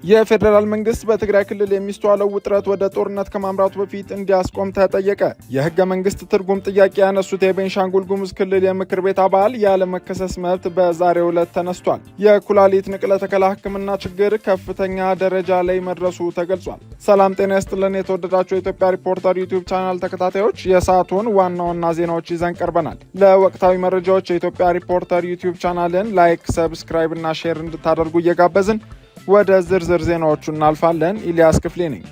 የፌዴራል መንግስት በትግራይ ክልል የሚስተዋለው ውጥረት ወደ ጦርነት ከማምራቱ በፊት እንዲያስቆም ተጠየቀ። የህገ መንግስት ትርጉም ጥያቄ ያነሱት የቤንሻንጉል ጉሙዝ ክልል የምክር ቤት አባል ያለመከሰስ መብት በዛሬው ዕለት ተነስቷል። የኩላሊት ንቅለ ተከላ ህክምና ችግር ከፍተኛ ደረጃ ላይ መድረሱ ተገልጿል። ሰላም ጤና ይስጥልን። የተወደዳቸው የኢትዮጵያ ሪፖርተር ዩቲዩብ ቻናል ተከታታዮች የሰዓቱን ዋና ዋና ዜናዎች ይዘን ቀርበናል። ለወቅታዊ መረጃዎች የኢትዮጵያ ሪፖርተር ዩቲዩብ ቻናልን ላይክ፣ ሰብስክራይብ እና ሼር እንድታደርጉ እየጋበዝን ወደ ዝርዝር ዜናዎቹ እናልፋለን። ኢሊያስ ክፍሌ ነኝ።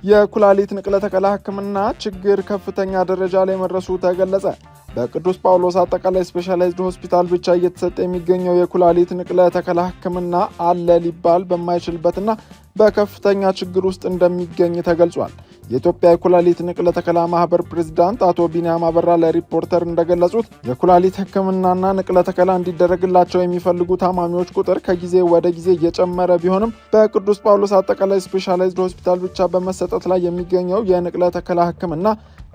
የኩላሊት ንቅለ ተከላ ህክምና ችግር ከፍተኛ ደረጃ ላይ መድረሱ ተገለጸ። በቅዱስ ጳውሎስ አጠቃላይ ስፔሻላይዝድ ሆስፒታል ብቻ እየተሰጠ የሚገኘው የኩላሊት ንቅለ ተከላ ህክምና አለ ሊባል በማይችልበትና በከፍተኛ ችግር ውስጥ እንደሚገኝ ተገልጿል። የኢትዮጵያ የኩላሊት ንቅለ ተከላ ማህበር ፕሬዝዳንት አቶ ቢኒያም አበራ ለሪፖርተር እንደገለጹት የኩላሊት ህክምናና ንቅለ ተከላ እንዲደረግላቸው የሚፈልጉ ታማሚዎች ቁጥር ከጊዜ ወደ ጊዜ እየጨመረ ቢሆንም በቅዱስ ጳውሎስ አጠቃላይ ስፔሻላይዝድ ሆስፒታል ብቻ በመሰጠት ላይ የሚገኘው የንቅለ ተከላ ህክምና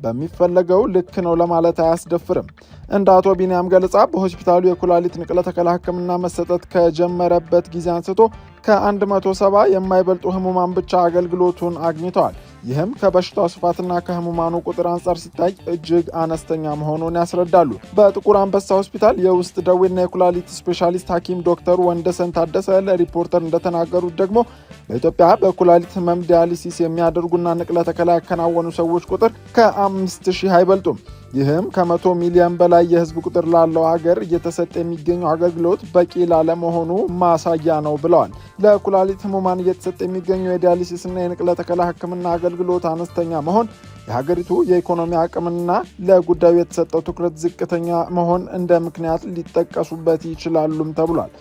በሚፈለገው ልክ ነው ለማለት አያስደፍርም። እንደ አቶ ቢኒያም ገለጻ በሆስፒታሉ የኩላሊት ንቅለ ተከላ ህክምና መሰጠት ከጀመረበት ጊዜ አንስቶ ከ170 የማይበልጡ ህሙማን ብቻ አገልግሎቱን አግኝተዋል። ይህም ከበሽታው ስፋትና ከህሙማኑ ቁጥር አንጻር ሲታይ እጅግ አነስተኛ መሆኑን ያስረዳሉ። በጥቁር አንበሳ ሆስፒታል የውስጥ ደዌና የኩላሊት ስፔሻሊስት ሐኪም ዶክተር ወንደሰን ታደሰ ለሪፖርተር እንደተናገሩት ደግሞ በኢትዮጵያ በኩላሊት ህመም ዲያሊሲስ የሚያደርጉና ንቅለ ተከላ ያከናወኑ ሰዎች ቁጥር ከ5000 አይበልጡም። ይህም ከ100 ሚሊዮን በላይ የህዝብ ቁጥር ላለው ሀገር እየተሰጠ የሚገኘው አገልግሎት በቂ ላለመሆኑ ማሳያ ነው ብለዋል። ለኩላሊት ህሙማን እየተሰጠ የሚገኘው የዲያሊሲስና የንቅለ ተከላ ህክምና አገልግሎት አነስተኛ መሆን፣ የሀገሪቱ የኢኮኖሚ አቅምና ለጉዳዩ የተሰጠው ትኩረት ዝቅተኛ መሆን እንደ ምክንያት ሊጠቀሱበት ይችላሉም ተብሏል።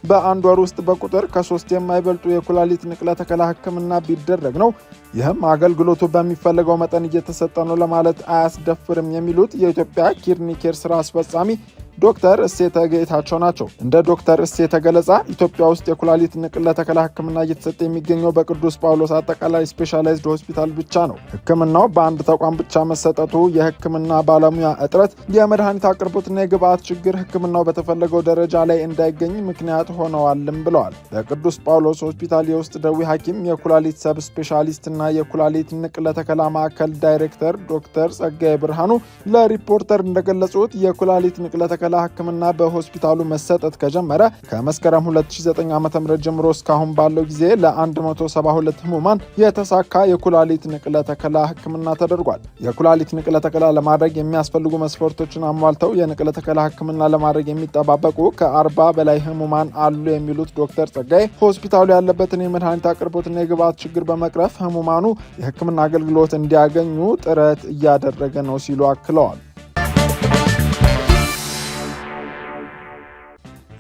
በአንድ ወር ውስጥ በቁጥር ከ3 የማይበልጡ የኩላሊት ንቅለ ተከላ ህክምና ቢደረግ ነው። ይህም አገልግሎቱ በሚፈለገው መጠን እየተሰጠ ነው ለማለት አያስደፍርም የሚሉት የኢትዮጵያ ኪድኒ ኬር ስራ አስፈጻሚ ዶክተር እሴተ ጌታቸው ናቸው። እንደ ዶክተር እሴተ ገለጻ ኢትዮጵያ ውስጥ የኩላሊት ንቅለ ተከላ ህክምና እየተሰጠ የሚገኘው በቅዱስ ጳውሎስ አጠቃላይ ስፔሻላይዝድ ሆስፒታል ብቻ ነው። ህክምናው በአንድ ተቋም ብቻ መሰጠቱ የህክምና ባለሙያ እጥረት፣ የመድኃኒት አቅርቦትና የግብአት ችግር ህክምናው በተፈለገው ደረጃ ላይ እንዳይገኝ ምክንያት ሆነዋልም ብለዋል። በቅዱስ ጳውሎስ ሆስፒታል የውስጥ ደዌ ሐኪም የኩላሊት ሰብ ስፔሻሊስትና የኩላሊት ንቅለ ተከላ ማዕከል ዳይሬክተር ዶክተር ጸጋዬ ብርሃኑ ለሪፖርተር እንደገለጹት የኩላሊት ንቅለ ተከላ ህክምና በሆስፒታሉ መሰጠት ከጀመረ ከመስከረም 2009 ዓ.ም ጀምሮ እስካሁን ባለው ጊዜ ለ172 ህሙማን የተሳካ የኩላሊት ንቅለ ተከላ ህክምና ተደርጓል። የኩላሊት ንቅለ ተከላ ለማድረግ የሚያስፈልጉ መስፈርቶችን አሟልተው የንቅለ ተከላ ህክምና ለማድረግ የሚጠባበቁ ከ40 በላይ ህሙማን አሉ የሚሉት ዶክተር ጸጋዬ ሆስፒታሉ ያለበትን የመድኃኒት አቅርቦትና የግብአት ችግር በመቅረፍ ህሙማኑ የህክምና አገልግሎት እንዲያገኙ ጥረት እያደረገ ነው ሲሉ አክለዋል።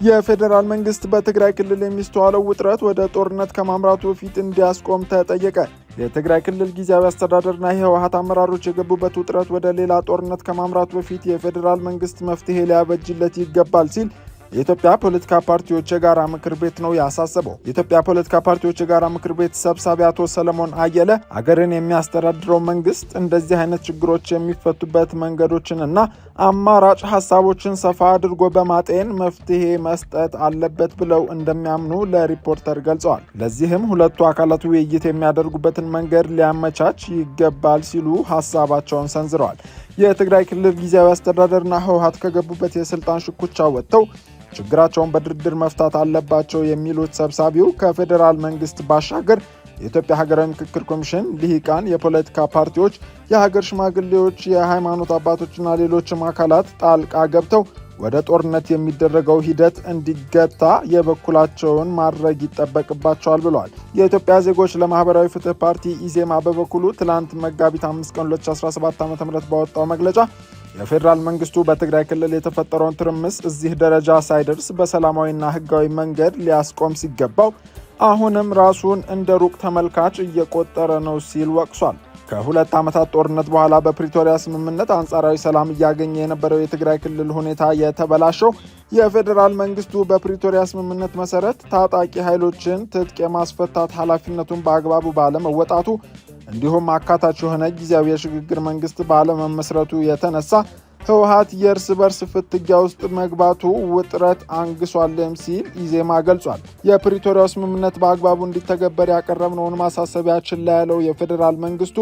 የፌዴራል መንግስት በትግራይ ክልል የሚስተዋለው ውጥረት ወደ ጦርነት ከማምራቱ በፊት እንዲያስቆም ተጠየቀ። የትግራይ ክልል ጊዜያዊ አስተዳደርና የህወሓት አመራሮች የገቡበት ውጥረት ወደ ሌላ ጦርነት ከማምራቱ በፊት የፌዴራል መንግስት መፍትሄ ሊያበጅለት ይገባል ሲል የኢትዮጵያ ፖለቲካ ፓርቲዎች የጋራ ምክር ቤት ነው ያሳሰበው። የኢትዮጵያ ፖለቲካ ፓርቲዎች የጋራ ምክር ቤት ሰብሳቢ አቶ ሰለሞን አየለ አገርን የሚያስተዳድረው መንግስት እንደዚህ አይነት ችግሮች የሚፈቱበት መንገዶችንና አማራጭ ሀሳቦችን ሰፋ አድርጎ በማጤን መፍትሄ መስጠት አለበት ብለው እንደሚያምኑ ለሪፖርተር ገልጸዋል። ለዚህም ሁለቱ አካላት ውይይት የሚያደርጉበትን መንገድ ሊያመቻች ይገባል ሲሉ ሀሳባቸውን ሰንዝረዋል። የትግራይ ክልል ጊዜያዊ አስተዳደርና ህወሓት ከገቡበት የስልጣን ሽኩቻ ወጥተው ችግራቸውን በድርድር መፍታት አለባቸው የሚሉት ሰብሳቢው ከፌዴራል መንግስት ባሻገር የኢትዮጵያ ሀገራዊ ምክክር ኮሚሽን፣ ልሂቃን፣ የፖለቲካ ፓርቲዎች፣ የሀገር ሽማግሌዎች፣ የሃይማኖት አባቶችና ሌሎችም አካላት ጣልቃ ገብተው ወደ ጦርነት የሚደረገው ሂደት እንዲገታ የበኩላቸውን ማድረግ ይጠበቅባቸዋል ብለዋል። የኢትዮጵያ ዜጎች ለማህበራዊ ፍትህ ፓርቲ ኢዜማ በበኩሉ ትላንት መጋቢት 5 ቀን 2017 ዓ.ም ባወጣው መግለጫ የፌዴራል መንግስቱ በትግራይ ክልል የተፈጠረውን ትርምስ እዚህ ደረጃ ሳይደርስ በሰላማዊና ህጋዊ መንገድ ሊያስቆም ሲገባው አሁንም ራሱን እንደ ሩቅ ተመልካች እየቆጠረ ነው ሲል ወቅሷል። ከሁለት ዓመታት ጦርነት በኋላ በፕሪቶሪያ ስምምነት አንጻራዊ ሰላም እያገኘ የነበረው የትግራይ ክልል ሁኔታ የተበላሸው የፌዴራል መንግስቱ በፕሪቶሪያ ስምምነት መሰረት ታጣቂ ኃይሎችን ትጥቅ የማስፈታት ኃላፊነቱን በአግባቡ ባለመወጣቱ እንዲሁም አካታች የሆነ ጊዜያዊ የሽግግር መንግስት ባለመመስረቱ የተነሳ ህወሓት የእርስ በርስ ፍትጊያ ውስጥ መግባቱ ውጥረት አንግሷልም ሲል ኢዜማ ገልጿል። የፕሪቶሪያው ስምምነት በአግባቡ እንዲተገበር ያቀረብነውን ማሳሰቢያ ችላ ያለው የፌዴራል መንግስቱ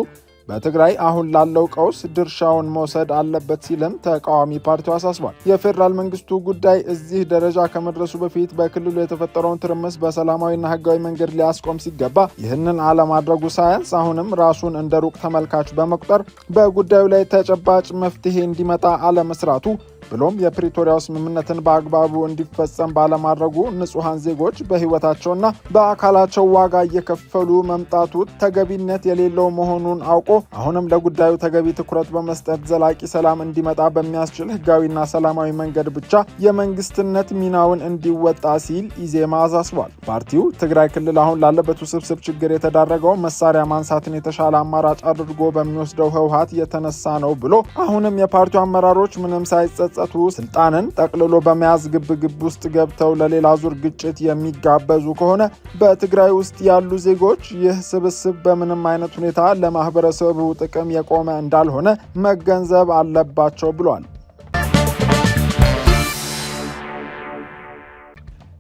በትግራይ አሁን ላለው ቀውስ ድርሻውን መውሰድ አለበት ሲልም ተቃዋሚ ፓርቲው አሳስቧል። የፌዴራል መንግስቱ ጉዳይ እዚህ ደረጃ ከመድረሱ በፊት በክልሉ የተፈጠረውን ትርምስ በሰላማዊና ህጋዊ መንገድ ሊያስቆም ሲገባ ይህንን አለማድረጉ ሳያንስ አሁንም ራሱን እንደ ሩቅ ተመልካች በመቁጠር በጉዳዩ ላይ ተጨባጭ መፍትሄ እንዲመጣ አለመስራቱ ብሎም የፕሪቶሪያው ስምምነትን በአግባቡ እንዲፈጸም ባለማድረጉ ንጹሐን ዜጎች በህይወታቸውና በአካላቸው ዋጋ እየከፈሉ መምጣቱ ተገቢነት የሌለው መሆኑን አውቆ አሁንም ለጉዳዩ ተገቢ ትኩረት በመስጠት ዘላቂ ሰላም እንዲመጣ በሚያስችል ህጋዊና ሰላማዊ መንገድ ብቻ የመንግስትነት ሚናውን እንዲወጣ ሲል ኢዜማ አሳስቧል። ፓርቲው ትግራይ ክልል አሁን ላለበት ውስብስብ ችግር የተዳረገው መሳሪያ ማንሳትን የተሻለ አማራጭ አድርጎ በሚወስደው ህወሓት የተነሳ ነው ብሎ አሁንም የፓርቲው አመራሮች ምንም ሳይጸጸቱ ስልጣንን ጠቅልሎ በመያዝ ግብግብ ውስጥ ገብተው ለሌላ ዙር ግጭት የሚጋበዙ ከሆነ በትግራይ ውስጥ ያሉ ዜጎች ይህ ስብስብ በምንም አይነት ሁኔታ ለማህበረሰቡ ጥቅም የቆመ እንዳልሆነ መገንዘብ አለባቸው ብሏል።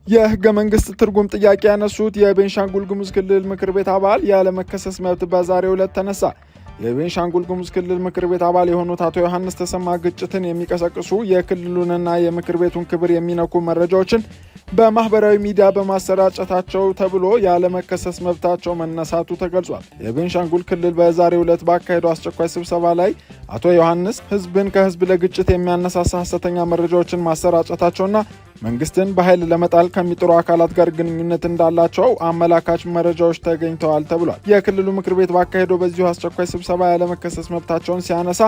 የህገ መንግስት ትርጉም ጥያቄ ያነሱት የቤንሻንጉል ጉሙዝ ክልል ምክር ቤት አባል ያለመከሰስ መብት በዛሬው ዕለት ተነሳ። የቤንሻንጉል ጉሙዝ ክልል ምክር ቤት አባል የሆኑት አቶ ዮሐንስ ተሰማ ግጭትን የሚቀሰቅሱ የክልሉንና የምክር ቤቱን ክብር የሚነኩ መረጃዎችን በማህበራዊ ሚዲያ በማሰራጨታቸው ተብሎ ያለመከሰስ መብታቸው መነሳቱ ተገልጿል። የቤንሻንጉል ክልል በዛሬው ዕለት ባካሄደው አስቸኳይ ስብሰባ ላይ አቶ ዮሐንስ ህዝብን ከህዝብ ለግጭት የሚያነሳሳ ሐሰተኛ መረጃዎችን ማሰራጨታቸውና መንግስትን በኃይል ለመጣል ከሚጥሩ አካላት ጋር ግንኙነት እንዳላቸው አመላካች መረጃዎች ተገኝተዋል ተብሏል። የክልሉ ምክር ቤት ባካሄደው በዚሁ አስቸኳይ ስብሰባ ያለመከሰስ መብታቸውን ሲያነሳ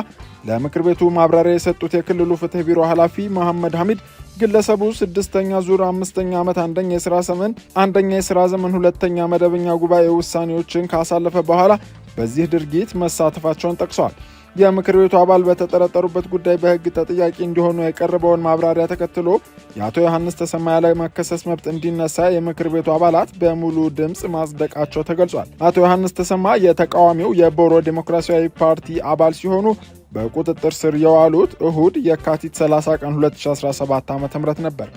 ለምክር ቤቱ ማብራሪያ የሰጡት የክልሉ ፍትህ ቢሮ ኃላፊ መሐመድ ሐሚድ ግለሰቡ 6ኛ ዙር 5ኛ ዓመት አንደኛ የሥራ ዘመን ሁለተኛ መደበኛ ጉባኤ ውሳኔዎችን ካሳለፈ በኋላ በዚህ ድርጊት መሳተፋቸውን ጠቅሰዋል። የምክር ቤቱ አባል በተጠረጠሩበት ጉዳይ በህግ ተጠያቂ እንዲሆኑ የቀረበውን ማብራሪያ ተከትሎ የአቶ ዮሐንስ ተሰማ ያለመከሰስ መብት እንዲነሳ የምክር ቤቱ አባላት በሙሉ ድምፅ ማጽደቃቸው ተገልጿል። አቶ ዮሐንስ ተሰማ የተቃዋሚው የቦሮ ዴሞክራሲያዊ ፓርቲ አባል ሲሆኑ በቁጥጥር ስር የዋሉት እሁድ የካቲት 30 ቀን 2017 ዓ.ም ነበር።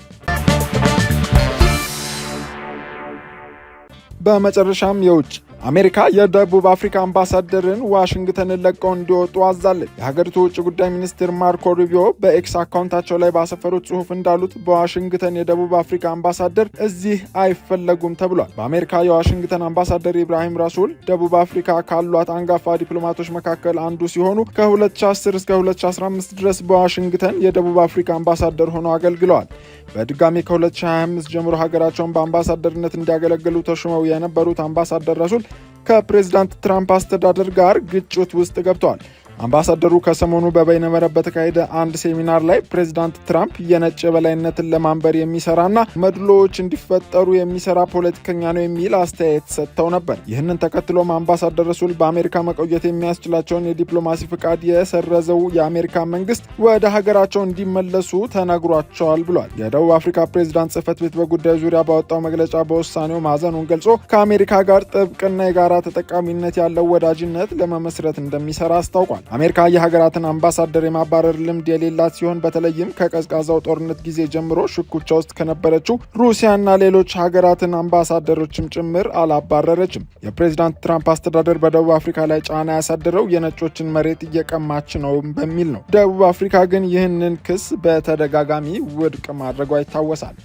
በመጨረሻም የውጭ አሜሪካ የደቡብ አፍሪካ አምባሳደርን ዋሽንግተንን ለቀው እንዲወጡ አዛለች። የሀገሪቱ ውጭ ጉዳይ ሚኒስትር ማርኮ ሩቢዮ በኤክስ አካውንታቸው ላይ ባሰፈሩት ጽሑፍ እንዳሉት በዋሽንግተን የደቡብ አፍሪካ አምባሳደር እዚህ አይፈለጉም ተብሏል። በአሜሪካ የዋሽንግተን አምባሳደር ኢብራሂም ራሱል ደቡብ አፍሪካ ካሏት አንጋፋ ዲፕሎማቶች መካከል አንዱ ሲሆኑ ከ2010 እስከ 2015 ድረስ በዋሽንግተን የደቡብ አፍሪካ አምባሳደር ሆነው አገልግለዋል። በድጋሚ ከ2025 ጀምሮ ሀገራቸውን በአምባሳደርነት እንዲያገለግሉ ተሹመው የነበሩት አምባሳደር ራሱል ከፕሬዝዳንት ትራምፕ አስተዳደር ጋር ግጭት ውስጥ ገብተዋል። አምባሳደሩ ከሰሞኑ በበይነመረብ በተካሄደ አንድ ሴሚናር ላይ ፕሬዝዳንት ትራምፕ የነጭ የበላይነትን ለማንበር የሚሰራና መድሎዎች እንዲፈጠሩ የሚሰራ ፖለቲከኛ ነው የሚል አስተያየት ሰጥተው ነበር። ይህንን ተከትሎም አምባሳደር ረሱል በአሜሪካ መቆየት የሚያስችላቸውን የዲፕሎማሲ ፍቃድ የሰረዘው የአሜሪካ መንግስት ወደ ሀገራቸው እንዲመለሱ ተነግሯቸዋል ብሏል። የደቡብ አፍሪካ ፕሬዝዳንት ጽህፈት ቤት በጉዳዩ ዙሪያ ባወጣው መግለጫ በውሳኔው ማዘኑን ገልጾ ከአሜሪካ ጋር ጥብቅና የጋራ ተጠቃሚነት ያለው ወዳጅነት ለመመስረት እንደሚሰራ አስታውቋል። አሜሪካ የሀገራትን አምባሳደር የማባረር ልምድ የሌላት ሲሆን በተለይም ከቀዝቃዛው ጦርነት ጊዜ ጀምሮ ሽኩቻ ውስጥ ከነበረችው ሩሲያና ሌሎች ሀገራትን አምባሳደሮችም ጭምር አላባረረችም። የፕሬዝዳንት ትራምፕ አስተዳደር በደቡብ አፍሪካ ላይ ጫና ያሳደረው የነጮችን መሬት እየቀማች ነው በሚል ነው። ደቡብ አፍሪካ ግን ይህንን ክስ በተደጋጋሚ ውድቅ ማድረጓ ይታወሳል።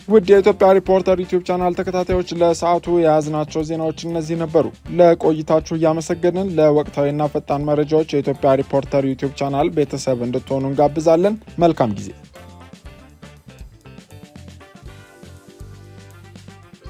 ውድ የኢትዮጵያ ሪፖርተር ዩቲዩብ ቻናል ተከታታዮች ለሰዓቱ የያዝናቸው ዜናዎች እነዚህ ነበሩ። ለቆይታችሁ እያመሰገንን ለወቅታዊና ፈጣን መረጃዎች የኢትዮጵያ ሪፖርተር ዩቲዩብ ቻናል ቤተሰብ እንድትሆኑ እንጋብዛለን። መልካም ጊዜ